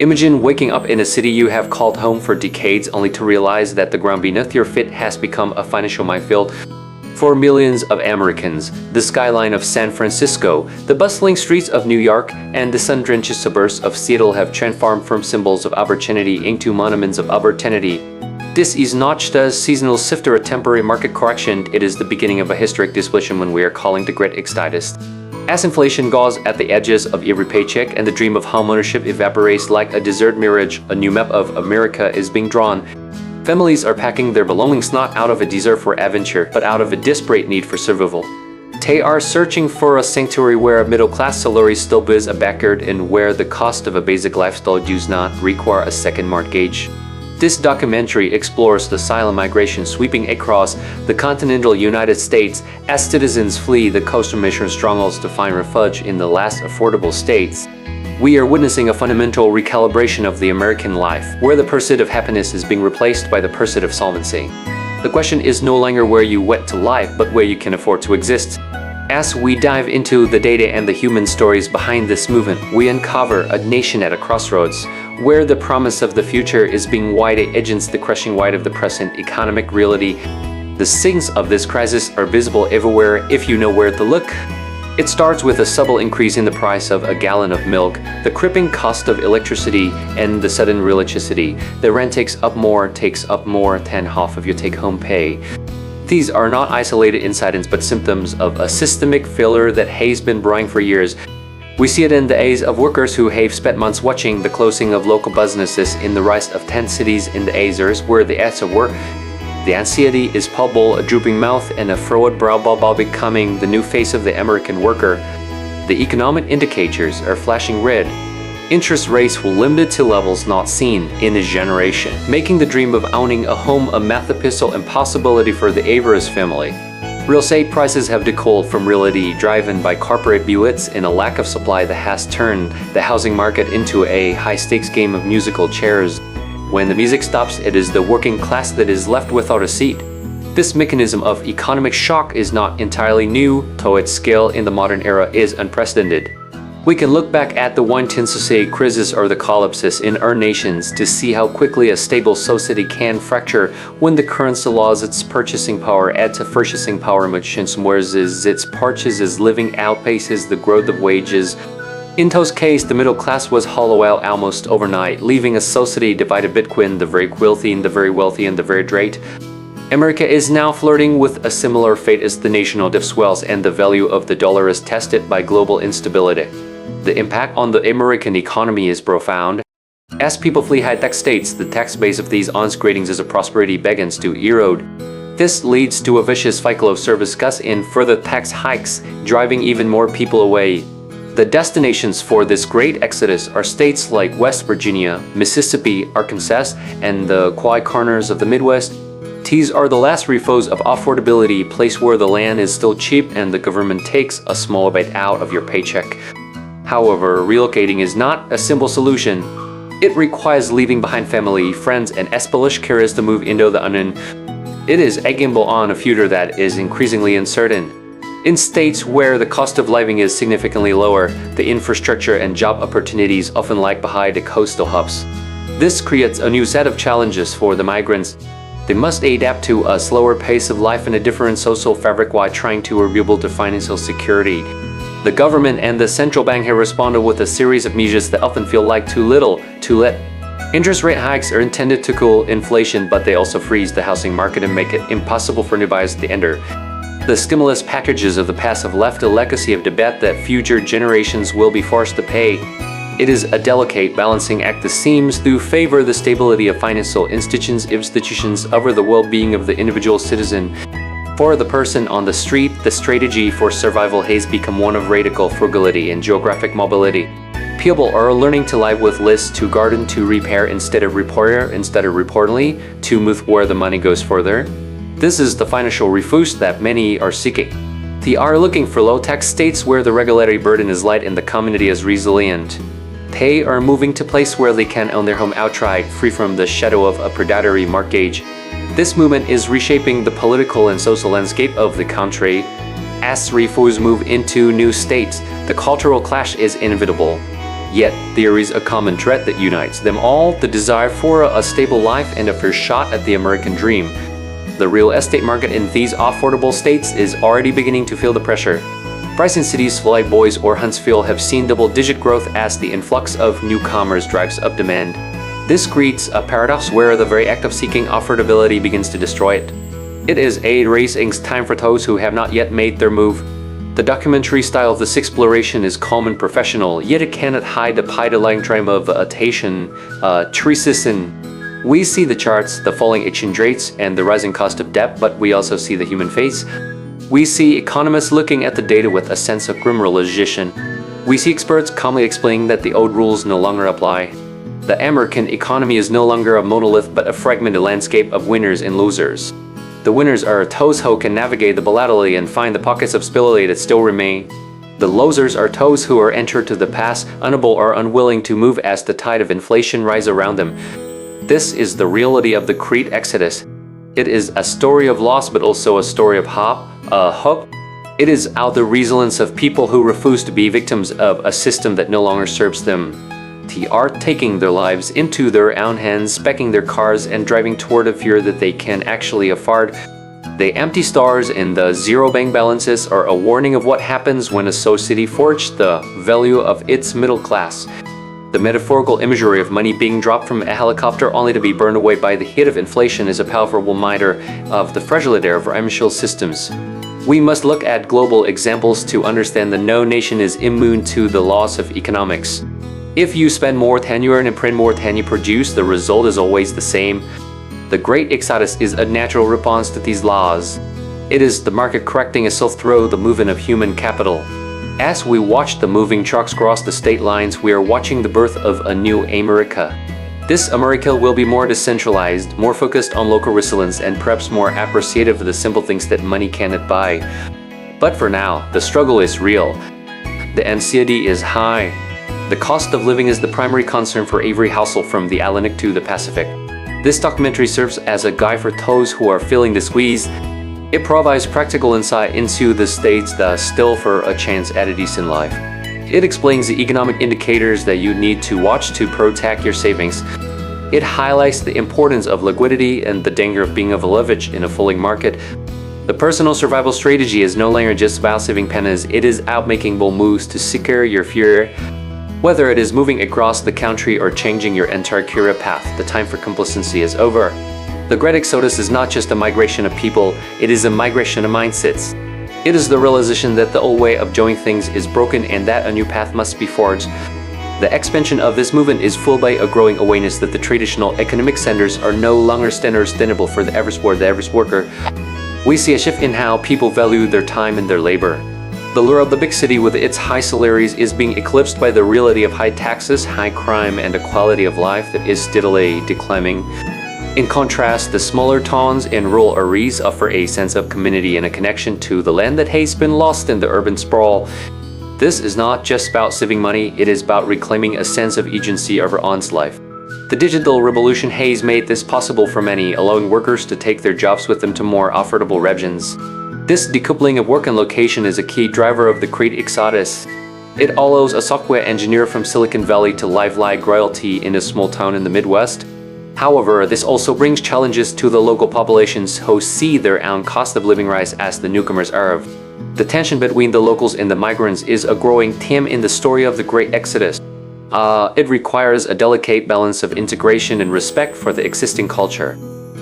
Imagine waking up in a city you have called home for decades only to realize that the ground beneath your feet has become a financial minefield. For millions of Americans, the skyline of San Francisco, the bustling streets of New York, and the sun-drenched suburbs of Seattle have transformed from symbols of opportunity into monuments of opportunity. This is not just a seasonal shift or a temporary market correction, it is the beginning of a historic disruption when we are calling the Great Exodus. As inflation gnaws at the edges of every paycheck and the dream of homeownership evaporates like a desert mirage, a new map of America is being drawn. Families are packing their belongings not out of a desire for adventure, but out of a desperate need for survival. They are searching for a sanctuary where middle-class salaries still biz a backyard and where the cost of a basic lifestyle does not require a second mortgage. This documentary explores the silent migration sweeping across the continental United States as citizens flee the coastal mission strongholds to find refuge in the less affordable states. We are witnessing a fundamental recalibration of the American life, where the pursuit of happiness is being replaced by the pursuit of solvency. The question is no longer where you went to live, but where you can afford to exist. As we dive into the data and the human stories behind this movement, we uncover a nation at a crossroads, where the promise of the future is being widened against the crushing weight of the present economic reality. The signs of this crisis are visible everywhere if you know where to look. It starts with a subtle increase in the price of a gallon of milk, the crippling cost of electricity, and the sudden electricity. The rent takes up more than half of your take-home pay. These are not isolated incidents but symptoms of a systemic failure that has been brewing for years. We see it in the eyes of workers who have spent months watching the closing of local businesses in the rise of tent cities in the Azores where the ads of work. The anxiety is palpable, a drooping mouth and a furrowed brow becoming the new face of the American worker. The economic indicators are flashing red. Interest rates will limit to levels not seen in a generation, making the dream of owning a home a mathematical impossibility for the average family. Real estate prices have decolled from reality driven by corporate bullets and a lack of supply that has turned the housing market into a high-stakes game of musical chairs. When the music stops, it is the working class that is left without a seat. This mechanism of economic shock is not entirely new, though its scale in the modern era is unprecedented. We can look back at the 19th century crisis or the collapses in our nations to see how quickly a stable society can fracture when the currency loses its purchasing power adds to purchasing power machines, whereas its purchases living outpaces the growth of wages. In those cases, the middle class was hollowed out almost overnight, leaving a society divided between the very wealthy and the very wealthy and the very great. America is now flirting with a similar fate as the nation of swells and the value of the dollar is tested by global instability. The impact on the American economy is profound. As people flee high-tech states, the tax base of these honest gradings as a prosperity begins to erode. This leads to a vicious cycle of service cuts and further tax hikes, driving even more people away. The destinations for this great exodus are states like West Virginia, Mississippi, Arkansas, and the quiet corners of the Midwest. These are the last refuges of affordability, place where the land is still cheap and the government takes a small bite out of your paycheck. However, relocating is not a simple solution. It requires leaving behind family, friends, and established careers to move into the unknown. It is a gamble on a future that is increasingly uncertain. In states where the cost of living is significantly lower, the infrastructure and job opportunities often lag behind the coastal hubs. This creates a new set of challenges for the migrants. They must adapt to a slower pace of life and a different social fabric while trying to rebuild their financial security. The government and the central bank have responded with a series of measures that often feel like too little, too late. Interest rate hikes are intended to cool inflation, but they also freeze the housing market and make it impossible for new buyers to enter. The stimulus packages of the past have left a legacy of debt that future generations will be forced to pay. It is a delicate balancing act that seems to favor the stability of financial institutions over the well-being of the individual citizen. For the person on the street, the strategy for survival has become one of radical frugality and geographic mobility. People are learning to live with less, to garden, to repair instead of reportedly, to move where the money goes further. This is the financial refuge that many are seeking. They are looking for low-tax states where the regulatory burden is light and the community is resilient. They are moving to places where they can own their home outright, free from the shadow of a predatory mortgage. This movement is reshaping the political and social landscape of the country. As refugees move into new states, the cultural clash is inevitable. Yet, there is a common thread that unites them all: the desire for a stable life and a fair shot at the American dream. The real estate market in these affordable states is already beginning to feel the pressure. Prices in cities like Boise or Huntsville have seen double-digit growth as the influx of newcomers drives up demand. This creates a paradox where the very act of seeking affordability begins to destroy it. It is a racing time for those who have not yet made their move. The documentary style of this exploration is calm and professional, yet it cannot hide the piety-like drama of attention, treason. We see the charts, the falling exchange rates, and the rising cost of debt, but we also see the human face. We see economists looking at the data with a sense of grim realization. We see experts calmly explaining that the old rules no longer apply. The American economy is no longer a monolith but a fragmented landscape of winners and losers. The winners are those who can navigate the volatility and find the pockets of stability that still remain. The losers are those who are entered to the past, unable or unwilling to move as the tide of inflation rises around them. This is the reality of the Great Exodus. It is a story of loss but also a story of hope. It is out the resilience of people who refuse to be victims of a system that no longer serves them. They are taking their lives into their own hands, speccing their cars and driving toward a fear that they can actually afford. The empty stars and the zero bank balances are a warning of what happens when a society forges the value of its middle class. The metaphorical imagery of money being dropped from a helicopter only to be burned away by the heat of inflation is a powerful reminder of the fragility of our financial systems. We must look at global examples to understand that no nation is immune to the laws of economics. If you spend more than you earn and print more than you produce, the result is always the same. The Great Exodus is a natural response to these laws. It is the market correcting itself through the movement of human capital. As we watch the moving trucks cross the state lines, we are watching the birth of a new America. This America will be more decentralized, more focused on local resilience, and perhaps more appreciative of the simple things that money cannot buy. But for now, the struggle is real. The anxiety is high. The cost of living is the primary concern for every household from the Atlantic to the Pacific. This documentary serves as a guide for those who are feeling the squeeze. It provides practical insight into the states that still for a chance at a decent life. It explains the economic indicators that you need to watch to protect your savings. It highlights the importance of liquidity and the danger of being overleveraged in a falling market. The personal survival strategy is no longer just about saving pennies, it is out making bold moves to secure your future. Whether it is moving across the country or changing your entire career path, the time for complacency is over. The Great Exodus is not just a migration of people, it is a migration of mindsets. It is the realization that the old way of doing things is broken and that a new path must be forged. The expansion of this movement is fueled by a growing awareness that the traditional economic centers are no longer sustainable for the average worker. We see a shift in how people value their time and their labor. The lure of the big city with its high salaries is being eclipsed by the reality of high taxes, high crime, and a quality of life that is steadily declining. In contrast, the smaller towns and rural areas offer a sense of community and a connection to the land that has been lost in the urban sprawl. This is not just about saving money, it is about reclaiming a sense of agency over one's life. The digital revolution has made this possible for many, allowing workers to take their jobs with them to more affordable regions. This decoupling of work and location is a key driver of the Great Exodus. It allows a software engineer from Silicon Valley to live like royalty in a small town in the Midwest. However, this also brings challenges to the local populations who see their own cost of living rise as the newcomers arrive. The tension between the locals and the migrants is a growing theme in the story of the Great Exodus. It requires a delicate balance of integration and respect for the existing culture.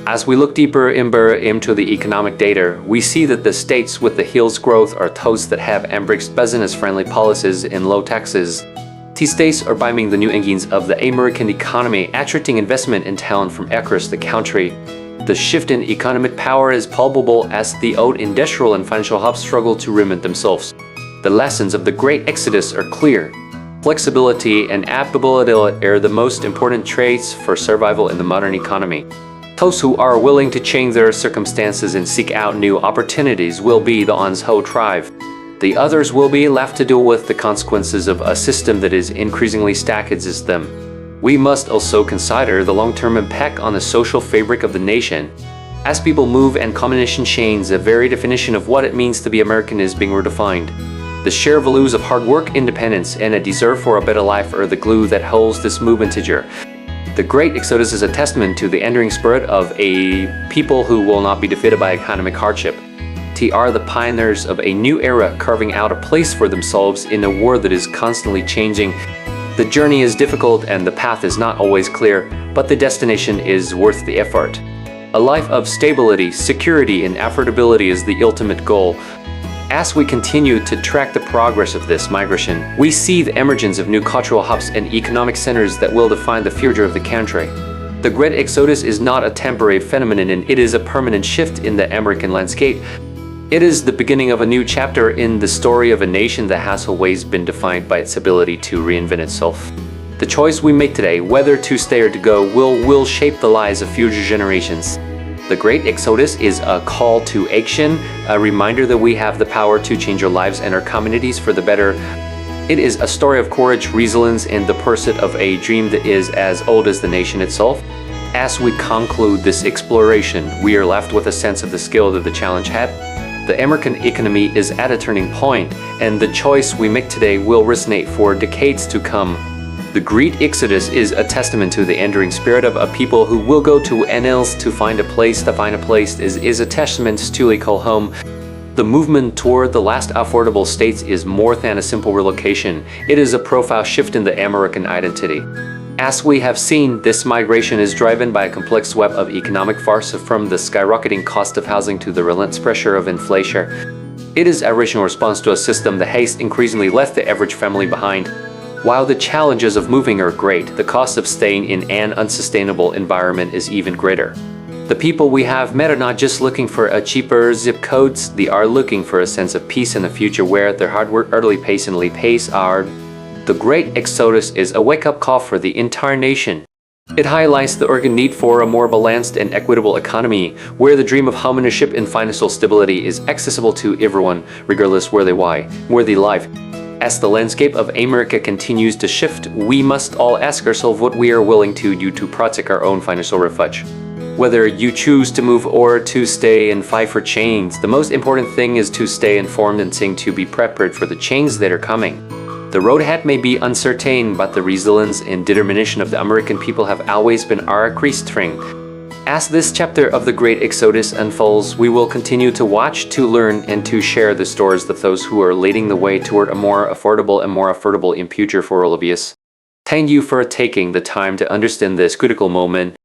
As we look deeper into the economic data, we see that the states with the highest growth are those that have embraced business-friendly policies and low taxes. These states are becoming the new engines of the American economy, attracting investment and talent from across the country. The shift in economic power is palpable as the old industrial and financial hubs struggle to reinvent themselves. The lessons of the Great Exodus are clear. Flexibility and adaptability are the most important traits for survival in the modern economy. Those who are willing to change their circumstances and seek out new opportunities will be the ones who thrive. The others will be left to deal with the consequences of a system that is increasingly stacked against them. We must also consider the long-term impact on the social fabric of the nation. As people move and combination change, the very definition of what it means to be American is being redefined. The shared values of hard work, independence, and a desire for a better life are the glue that holds this movement together. The Great Exodus is a testament to the enduring spirit of a people who will not be defeated by economic hardship. They are the pioneers of a new era, carving out a place for themselves in a world that is constantly changing. The journey is difficult and the path is not always clear, but the destination is worth the effort. A life of stability, security, and affordability is the ultimate goal. As we continue to track the progress of this migration, we see the emergence of new cultural hubs and economic centers that will define the future of the country. The Great Exodus is not a temporary phenomenon, and it is a permanent shift in the American landscape. It is the beginning of a new chapter in the story of a nation that has always been defined by its ability to reinvent itself. The choice we make today, whether to stay or to go, will shape the lives of future generations. The Great Exodus is a call to action, a reminder that we have the power to change our lives and our communities for the better. It is a story of courage, resilience, and the pursuit of a dream that is as old as the nation itself. As we conclude this exploration, we are left with a sense of the scale that the challenge had. The American economy is at a turning point, and the choice we make today will resonate for decades to come. The Great Exodus is a testament to the enduring spirit of a people who will go to annals to find a place. To find a place is a testament to a call home. The movement toward the last affordable states is more than a simple relocation. It is a profound shift in the American identity. As we have seen, this migration is driven by a complex web of economic forces, from the skyrocketing cost of housing to the relentless pressure of inflation. It is a rational response to a system that has increasingly left the average family behind. While the challenges of moving are great, the cost of staying in an unsustainable environment is even greater. The people we have met are not just looking for a cheaper zip codes, they are looking for a sense of peace and a future where their hard work early patiently pays our. The Great Exodus is a wake-up call for the entire nation. It highlights the urgent need for a more balanced and equitable economy, where the dream of homeownership and financial stability is accessible to everyone, regardless where they live. As the landscape of America continues to shift, we must all ask ourselves what we are willing to do to protect our own financial refuge. Whether you choose to move or to stay and fight for change, the most important thing is to stay informed and to be prepared for the changes that are coming. The road ahead may be uncertain, but the resilience and determination of the American people have always been our strength. As this chapter of the Great Exodus unfolds, we will continue to watch, to learn, and to share the stories of those who are leading the way toward a more affordable future for all of us. Thank you for taking the time to understand this critical moment.